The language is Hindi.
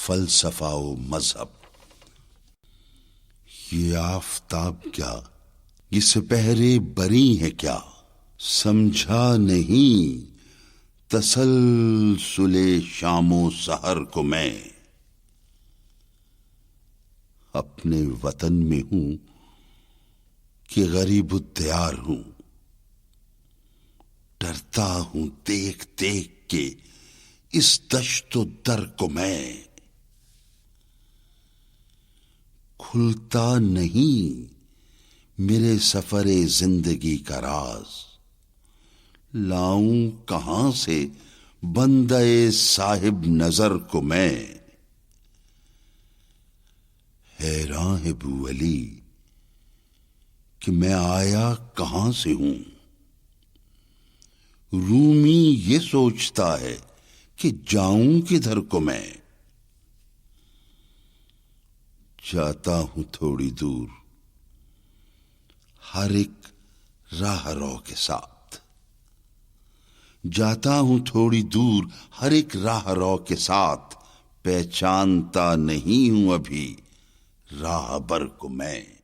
फलसफा व मजहब। ये आफताब क्या, ये सपहरे बरी है क्या, समझा नहीं तसलसुले शामो सहर को मैं। अपने वतन में हूं कि गरीब उद्यार हूं, डरता हूं देख देख के इस दश्तो दर को मैं। खुलता नहीं मेरे सफरे जिंदगी का राज, लाऊं कहां से बंदे साहिब नजर को मैं। हैरान है बू अली कि मैं आया कहां से हूं। रूमी ये सोचता है कि जाऊं किधर को मैं। जाता हूं थोड़ी दूर हर एक राहरो के साथ, जाता हूं थोड़ी दूर हर एक राहरो के साथ, पहचानता नहीं हूं अभी राहबर को मैं।